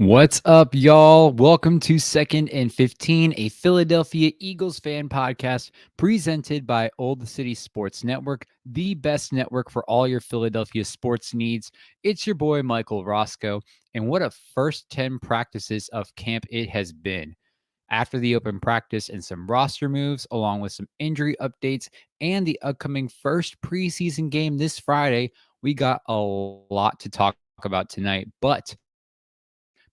What's up, y'all? Welcome to Second and 15, a Philadelphia Eagles fan podcast presented by Olde City Sports Network, the best network for all your Philadelphia sports needs. It's your boy, Michael Roscoe, and what a first 10 practices of camp it has been. After the open practice and some roster moves, along with some injury updates and the upcoming first preseason game this Friday, we got a lot to talk about tonight, but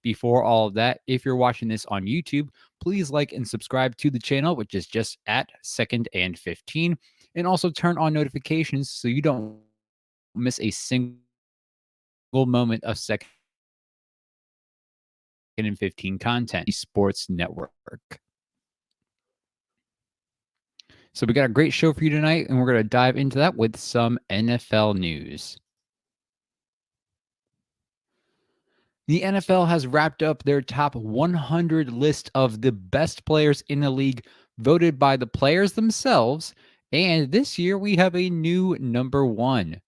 before all of that, if you're watching this on YouTube, please like and subscribe to the channel, which is just at Second and 15, and also turn on notifications so you don't miss a single moment of Second and 15 content. Sports Network. So we got a great show for you tonight, and we're going to dive into that with some NFL news. The NFL has wrapped up their top 100 list of the best players in the league voted by the players themselves, and this year we have a new number one.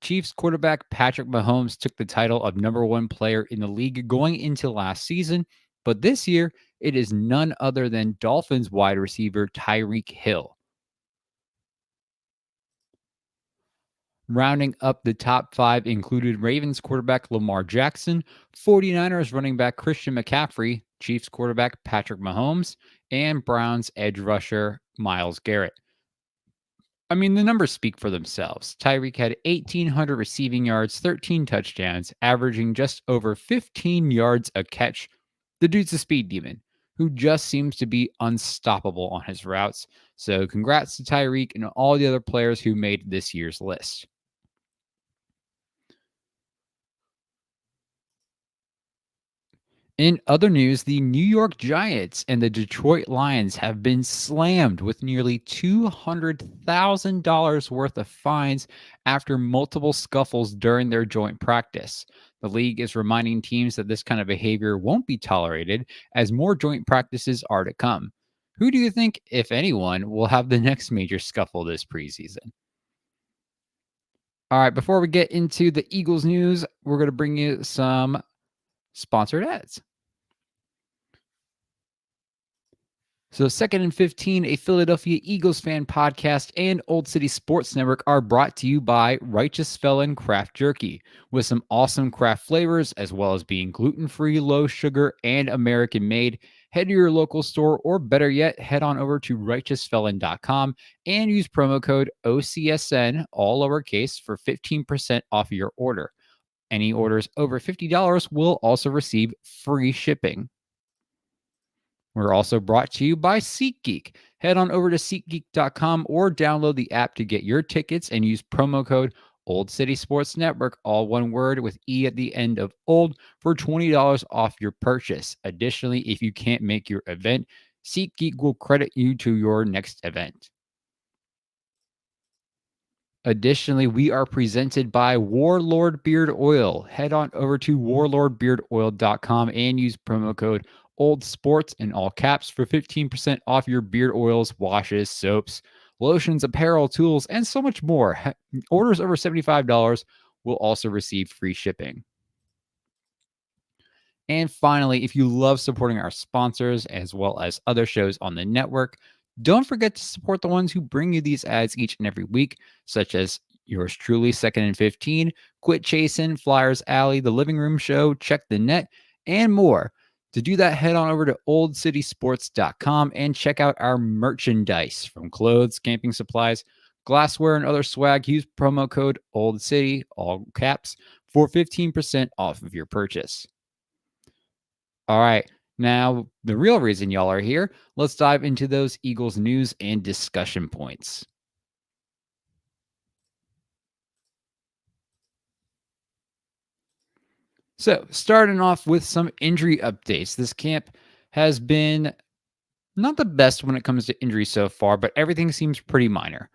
Chiefs quarterback Patrick Mahomes took the title of number one player in the league going into last season, but this year it is none other than Dolphins wide receiver Tyreek Hill. Rounding up the top five included Ravens quarterback Lamar Jackson, 49ers running back Christian McCaffrey, Chiefs quarterback Patrick Mahomes, and Browns edge rusher Myles Garrett. I mean, the numbers speak for themselves. Tyreek had 1,800 receiving yards, 13 touchdowns, averaging just over 15 yards a catch. The dude's a speed demon who just seems to be unstoppable on his routes. So congrats to Tyreek and all the other players who made this year's list. In other news, the New York Giants and the Detroit Lions have been slammed with nearly $200,000 worth of fines after multiple scuffles during their joint practice. The league is reminding teams that this kind of behavior won't be tolerated as more joint practices are to come. Who do you think, if anyone, will have the next major scuffle this preseason? All right, before we get into the Eagles news, we're going to bring you some sponsored ads. So Second and 15, a Philadelphia Eagles fan podcast, and Olde City Sports Network are brought to you by Righteous Felon Craft Jerky, with some awesome craft flavors, as well as being gluten-free, low sugar, and American-made. Head to your local store, or better yet, head on over to righteousfelon.com and use promo code OCSN, all lowercase, for 15% off your order. Any orders over $50 will also receive free shipping. We're also brought to you by SeatGeek. Head on over to SeatGeek.com or download the app to get your tickets and use promo code Olde City Sports Network, all one word with E at the end of Old, for $20 off your purchase. Additionally, if you can't make your event, SeatGeek will credit you to your next event. Additionally, we are presented by Warlord Beard Oil. Head on over to warlordbeardoil.com and use promo code Olde Sports in all caps for 15% off your beard oils, washes, soaps, lotions, apparel, tools, and so much more. Orders over $75 will also receive free shipping. And finally, if you love supporting our sponsors as well as other shows on the network, don't forget to support the ones who bring you these ads each and every week, such as yours truly, Second and 15, Quit Chasing, Flyers Alley, The Living Room Show, Check the Net, and more. To do that, head on over to oldcitysports.com and check out our merchandise, from clothes, camping supplies, glassware, and other swag, use promo code OLDCITY, all caps, for 15% off of your purchase. All right. Now, the real reason y'all are here, let's dive into those Eagles news and discussion points. So, starting off with some injury updates. This camp has been not the best when it comes to injuries so far, but everything seems pretty minor.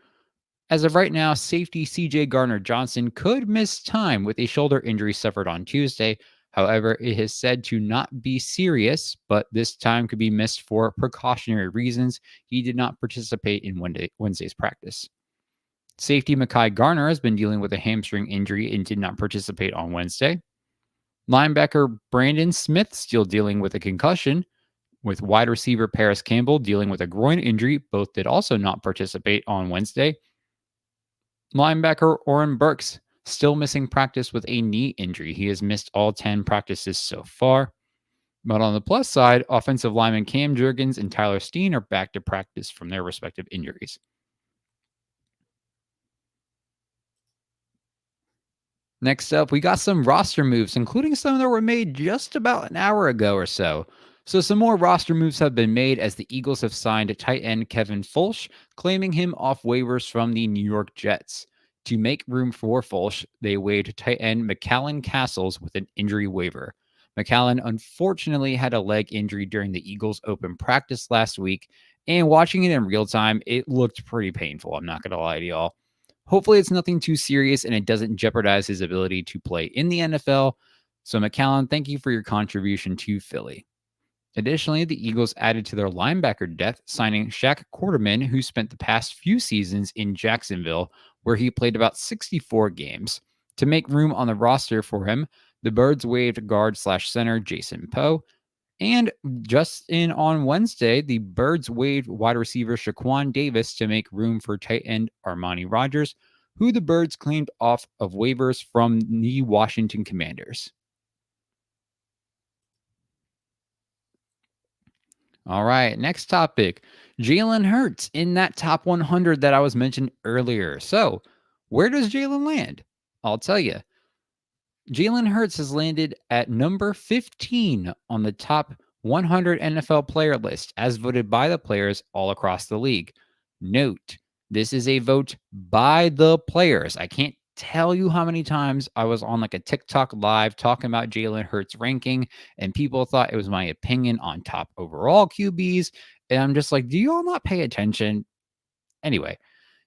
As of right now, safety CJ Garner Johnson could miss time with a shoulder injury suffered on Tuesday. However, it is said to not be serious, but this time could be missed for precautionary reasons. He did not participate in Wednesday's practice. Safety Mekhi Garner has been dealing with a hamstring injury and did not participate on Wednesday. Linebacker Brandon Smith still dealing with a concussion, with wide receiver Paris Campbell dealing with a groin injury. Both did also not participate on Wednesday. Linebacker Oren Burks still missing practice with a knee injury. He has missed all 10 practices so far. But on the plus side, offensive lineman Cam Jurgens and Tyler Steen are back to practice from their respective injuries. Next up, we got some roster moves, including some that were made just about an hour ago or so. So, some more roster moves have been made as the Eagles have signed tight end Kevin Fulch, claiming him off waivers from the New York Jets. To make room for Fulch, they waived tight end McCallan Castles with an injury waiver. McCallan unfortunately had a leg injury during the Eagles' open practice last week, and watching it in real time, it looked pretty painful. I'm not going to lie to y'all. Hopefully, it's nothing too serious and it doesn't jeopardize his ability to play in the NFL. So, McCallan, thank you for your contribution to Philly. Additionally, the Eagles added to their linebacker depth, signing Shaq Quarterman, who spent the past few seasons in Jacksonville, where he played about 64 games. To make room on the roster for him, the Birds waived guard/center Jason Poe. And just in on Wednesday, the Birds waived wide receiver Shaquan Davis to make room for tight end Armani Rogers, who the Birds claimed off of waivers from the Washington Commanders. All right, next topic. Jalen Hurts in that top 100 that I was mentioned earlier. So, where does Jalen land? I'll tell you. Jalen Hurts has landed at number 15 on the top 100 NFL player list, as voted by the players all across the league. Note, this is a vote by the players. I can't tell you how many times I was on like a TikTok live talking about Jalen Hurts ranking, and people thought it was my opinion on top overall QBs. And I'm just like, do you all not pay attention? Anyway,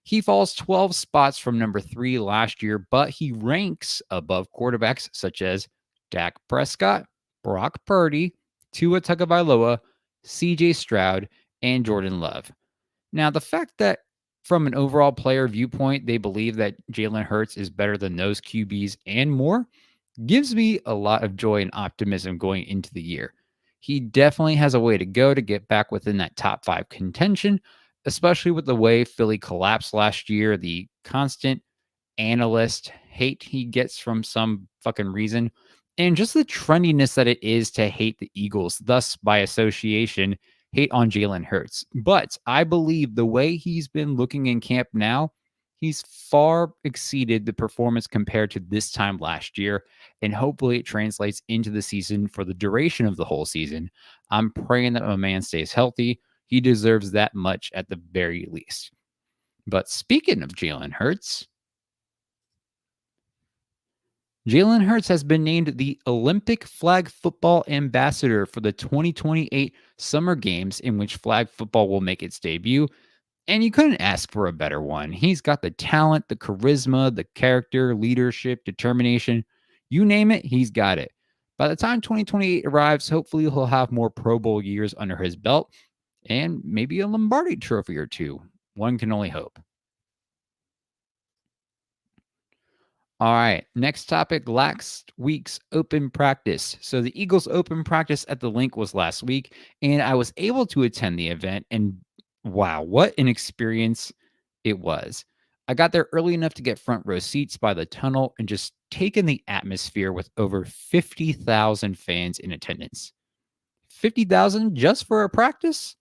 he falls 12 spots from number 3 last year, but he ranks above quarterbacks such as Dak Prescott, Brock Purdy, Tua Tagovailoa, CJ Stroud, and Jordan Love. Now, the fact that from an overall player viewpoint, they believe that Jalen Hurts is better than those QBs and more gives me a lot of joy and optimism going into the year. He definitely has a way to go to get back within that top 5 contention, especially with the way Philly collapsed last year, the constant analyst hate he gets from some fucking reason, and just the trendiness that it is to hate the Eagles, thus by association, hate on Jalen Hurts. But I believe the way he's been looking in camp now, he's far exceeded the performance compared to this time last year, and hopefully it translates into the season for the duration of the whole season. I'm praying that my man stays healthy. He deserves that much at the very least. But speaking of Jalen Hurts, Jalen Hurts has been named the Olympic flag football ambassador for the 2028 Summer Games, in which flag football will make its debut. And you couldn't ask for a better one. He's got the talent, the charisma, the character, leadership, determination. You name it, he's got it. By the time 2028 arrives, hopefully he'll have more Pro Bowl years under his belt and maybe a Lombardi trophy or two. One can only hope. All right. Next topic, last week's open practice. So the Eagles open practice at the link was last week, and I was able to attend the event. And wow, what an experience it was. I got there early enough to get front row seats by the tunnel and just take in the atmosphere with over 50,000 fans in attendance. 50,000 just for a practice?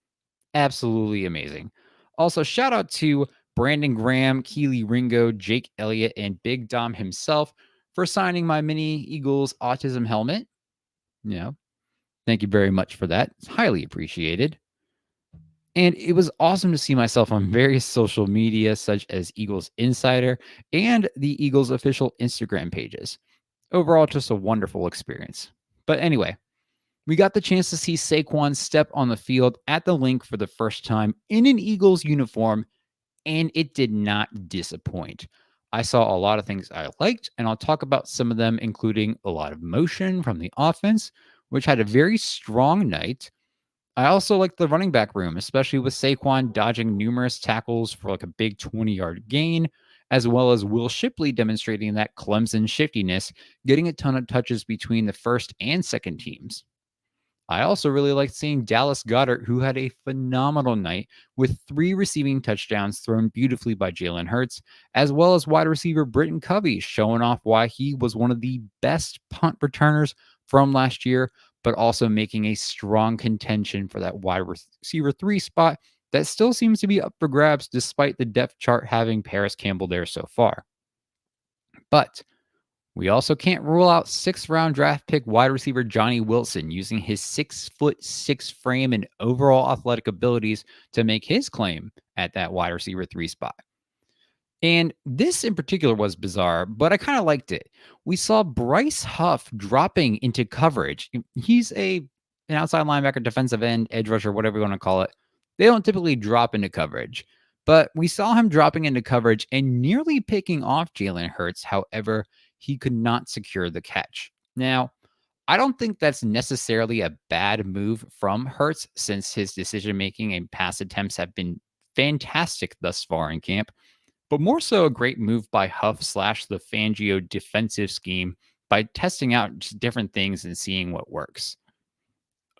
Absolutely amazing. Also, shout out to Brandon Graham, Keely Ringo, Jake Elliott, and Big Dom himself for signing my mini Eagles autism helmet. You know, thank you very much for that. It's highly appreciated. And it was awesome to see myself on various social media, such as Eagles Insider and the Eagles official Instagram pages. Overall, just a wonderful experience. But anyway, we got the chance to see Saquon step on the field at the link for the first time in an Eagles uniform, and it did not disappoint. I saw a lot of things I liked, and I'll talk about some of them, including a lot of motion from the offense, which had a very strong night. I also like the running back room, especially with Saquon dodging numerous tackles for like a big 20-yard gain, as well as Will Shipley demonstrating that Clemson shiftiness, getting a ton of touches between the first and second teams. I also really liked seeing Dallas Goddard, who had a phenomenal night with 3 receiving touchdowns thrown beautifully by Jalen Hurts, as well as wide receiver Britton Covey showing off why he was one of the best punt returners from last year, but also making a strong contention for that wide receiver 3 spot that still seems to be up for grabs despite the depth chart having Paris Campbell there so far. But we also can't rule out 6th-round draft pick wide receiver Johnny Wilson using his 6'6" frame and overall athletic abilities to make his claim at that wide receiver 3 spot. And this in particular was bizarre, but I kind of liked it. We saw Bryce Huff dropping into coverage. He's an outside linebacker, defensive end, edge rusher, whatever you want to call it. They don't typically drop into coverage, but we saw him dropping into coverage and nearly picking off Jalen Hurts. However, he could not secure the catch. Now, I don't think that's necessarily a bad move from Hurts since his decision making and pass attempts have been fantastic thus far in camp, but more so a great move by Huff slash the Fangio defensive scheme by testing out just different things and seeing what works.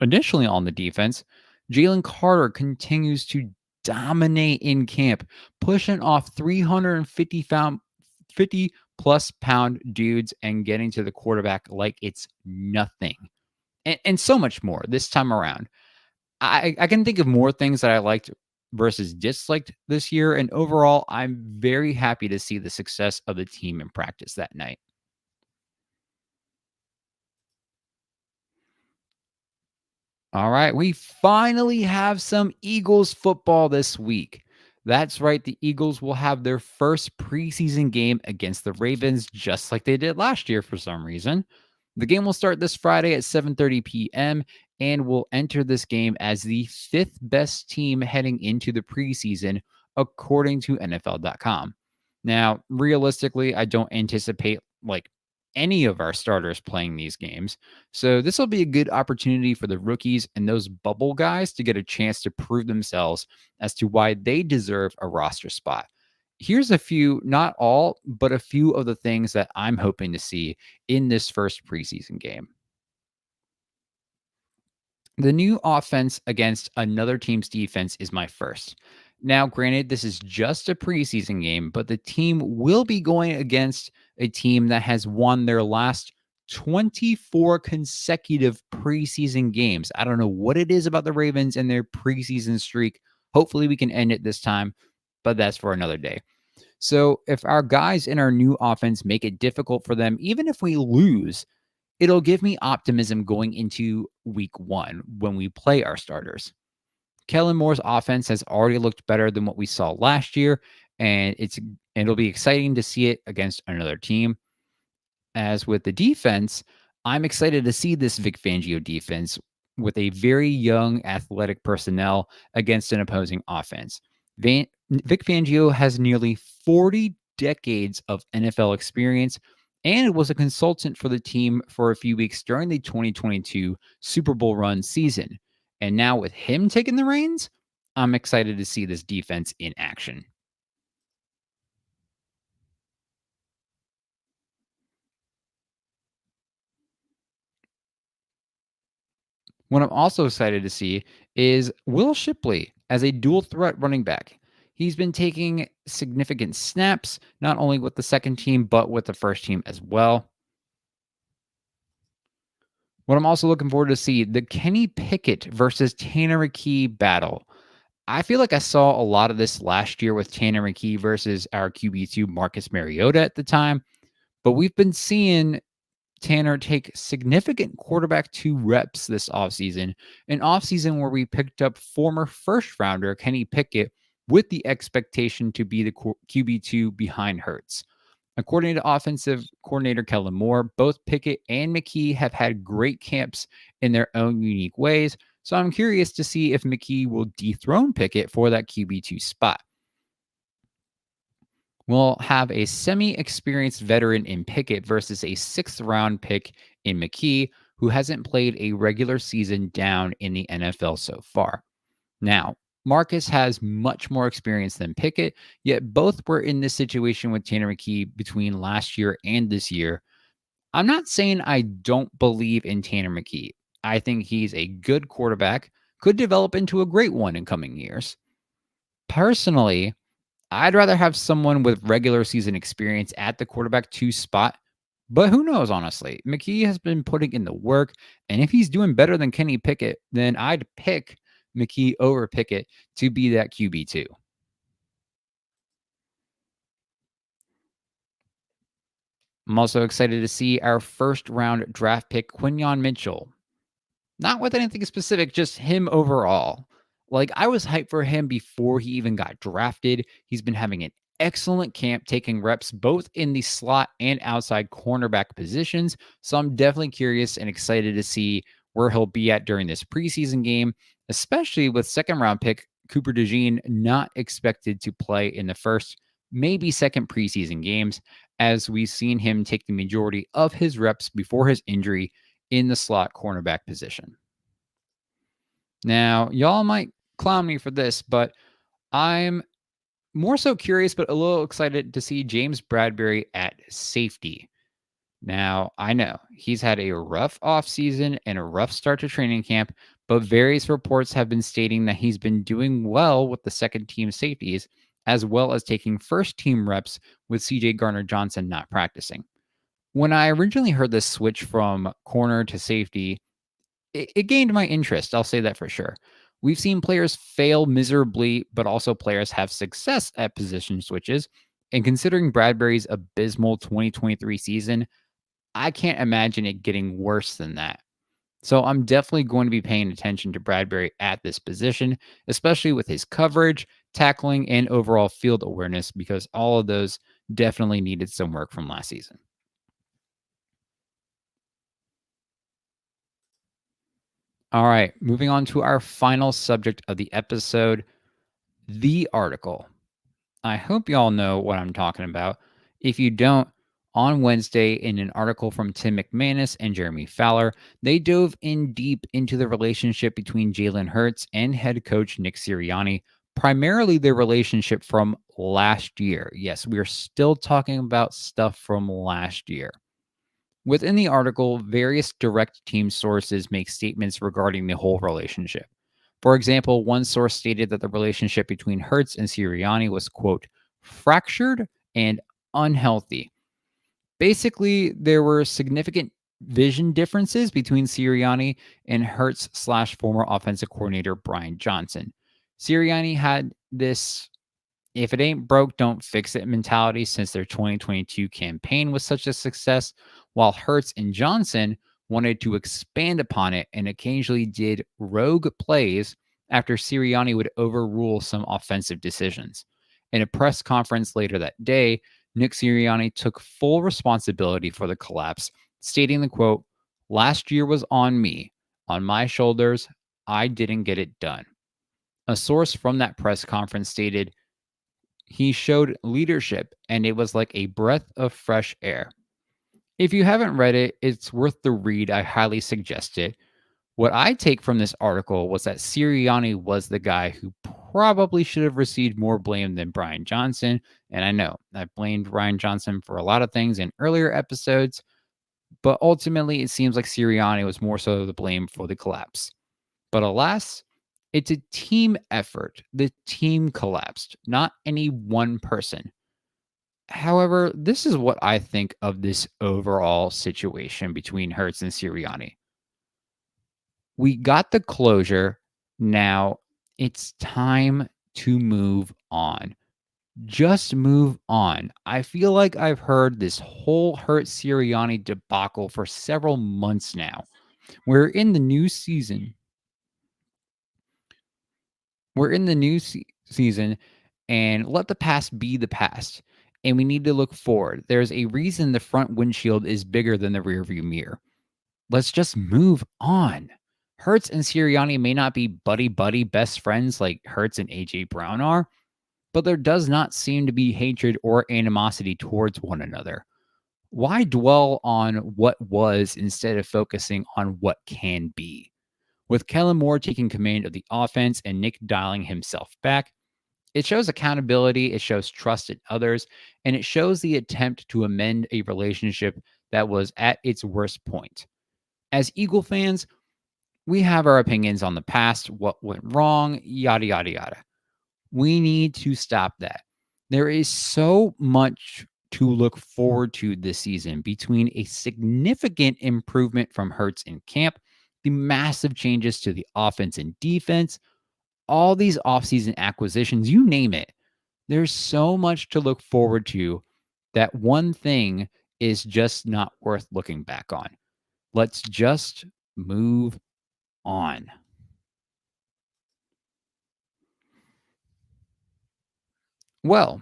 Additionally, on the defense, Jalen Carter continues to dominate in camp, pushing off 50 plus pound dudes and getting to the quarterback like it's nothing. And so much more this time around. I can think of more things that I liked versus disliked this year. And overall, I'm very happy to see the success of the team in practice that night. All right, we finally have some Eagles football this week. That's right, the Eagles will have their first preseason game against the Ravens, just like they did last year for some reason. The game will start this Friday at 7:30 p.m. and will enter this game as the 5th best team heading into the preseason, according to NFL.com. Now, realistically, I don't anticipate like any of our starters playing these games. So this will be a good opportunity for the rookies and those bubble guys to get a chance to prove themselves as to why they deserve a roster spot. Here's a few, not all, but a few of the things that I'm hoping to see in this first preseason game. The new offense against another team's defense is my first. Now, granted, this is just a preseason game, but the team will be going against a team that has won their last 24 consecutive preseason games. I don't know what it is about the Ravens and their preseason streak. Hopefully, we can end it this time, but that's for another day. So, if our guys in our new offense make it difficult for them, even if we lose, it'll give me optimism going into week 1 when we play our starters. Kellen Moore's offense has already looked better than what we saw last year, and it'll be exciting to see it against another team. As with the defense, I'm excited to see this Vic Fangio defense with a very young athletic personnel against an opposing offense. Vic Fangio has nearly 40 decades of NFL experience and was a consultant for the team for a few weeks during the 2022 Super Bowl run season. And now with him taking the reins, I'm excited to see this defense in action. What I'm also excited to see is Will Shipley as a dual threat running back. He's been taking significant snaps, not only with the second team, but with the first team as well. What I'm also looking forward to see the Kenny Pickett versus Tanner McKee battle. I feel like I saw a lot of this last year with Tanner McKee versus our QB2 Marcus Mariota at the time, but we've been seeing Tanner take significant quarterback 2 reps this offseason, an offseason where we picked up former first rounder Kenny Pickett with the expectation to be the QB2 behind Hurts. According to offensive coordinator Kellen Moore, both Pickett and McKee have had great camps in their own unique ways. So I'm curious to see if McKee will dethrone Pickett for that QB2 spot. We'll have a semi experienced veteran in Pickett versus a sixth round pick in McKee, who hasn't played a regular season down in the NFL so far. Now, Marcus has much more experience than Pickett, yet both were in this situation with Tanner McKee between last year and this year. I'm not saying I don't believe in Tanner McKee. I think he's a good quarterback, could develop into a great one in coming years. Personally, I'd rather have someone with regular season experience at the quarterback 2 spot, but who knows, honestly. McKee has been putting in the work, and if he's doing better than Kenny Pickett, then I'd pick McKee over Pickett to be that QB2. I'm also excited to see our first round draft pick, Quinyon Mitchell. Not with anything specific, just him overall. Like, I was hyped for him before he even got drafted. He's been having an excellent camp, taking reps both in the slot and outside cornerback positions. So I'm definitely curious and excited to see where he'll be at during this preseason game, especially with second round pick Cooper DeJean not expected to play in the first, maybe second preseason games, as we've seen him take the majority of his reps before his injury in the slot cornerback position. Now, y'all might clown me for this, but I'm more so curious, but a little excited to see James Bradbury at safety. Now, I know he's had a rough offseason and a rough start to training camp, but various reports have been stating that he's been doing well with the second team safeties, as well as taking first team reps with CJ Garner Johnson not practicing. When I originally heard this switch from corner to safety, it gained my interest. I'll say that for sure. We've seen players fail miserably, but also players have success at position switches. And considering Bradbury's abysmal 2023 season, I can't imagine it getting worse than that. So I'm definitely going to be paying attention to Bradbury at this position, especially with his coverage, tackling, and overall field awareness, because all of those definitely needed some work from last season. All right, moving on to our final subject of the episode, the article. I hope y'all know what I'm talking about. If you don't, on Wednesday, in an article from Tim McManus and Jeremy Fowler, they dove in deep into the relationship between Jalen Hurts and head coach Nick Sirianni, primarily their relationship from last year. Yes, we are still talking about stuff from last year. Within the article, various direct team sources make statements regarding the whole relationship. For example, one source stated that the relationship between Hertz and Sirianni was, quote, fractured and unhealthy. Basically, there were significant vision differences between Sirianni and Hertz slash former offensive coordinator Brian Johnson. Sirianni had this if it ain't broke, don't fix it mentality since their 2022 campaign was such a success, while Hertz and Johnson wanted to expand upon it and occasionally did rogue plays after Sirianni would overrule some offensive decisions. In a press conference later that day, Nick Sirianni took full responsibility for the collapse, stating the quote, last year was on me, on my shoulders. I didn't get it done. A source from that press conference stated, he showed leadership, and it was like a breath of fresh air. If you haven't read it, it's worth the read. I highly suggest it. What I take from this article was that Sirianni was the guy who probably should have received more blame than Brian Johnson. And I know I've blamed Brian Johnson for a lot of things in earlier episodes, but ultimately it seems like Sirianni was more so the blame for the collapse. But alas, it's a team effort. The team collapsed, not any one person. However, this is what I think of this overall situation between Hertz and Sirianni. We got the closure. Now It's time to move on. Just move on. I feel like I've heard this whole Hurts Sirianni debacle for several months now. We're in the new season. We're in the new season, and let the past be the past. And we need to look forward. There's a reason the front windshield is bigger than the rearview mirror. Let's just move on. Hurts and Sirianni may not be buddy best friends like Hurts and AJ Brown are, but there does not seem to be hatred or animosity towards one another. Why dwell on what was instead of focusing on what can be? With Kellen Moore taking command of the offense and Nick dialing himself back, it shows accountability, it shows trust in others, and it shows the attempt to amend a relationship that was at its worst point. As Eagle fans, we have our opinions on the past, what went wrong, yada, yada, yada. We need to stop that. There is so much to look forward to this season between a significant improvement from Hurts in camp, the massive changes to the offense and defense, all these offseason acquisitions, you name it. There's so much to look forward to that one thing is just not worth looking back on. Let's just move on. Well,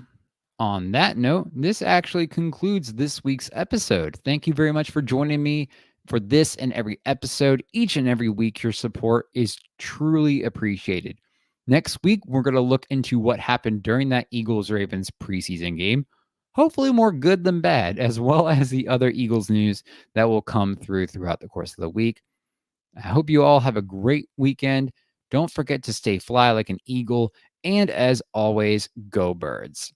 on that note, this actually concludes this week's episode. Thank you very much for joining me for this and every episode. Each and every week, your support is truly appreciated. Next week, we're going to look into what happened during that Eagles Ravens preseason game. Hopefully, more good than bad, as well as the other Eagles news that will come throughout the course of the week. I hope you all have a great weekend. Don't forget to stay fly like an eagle. And as always, go birds.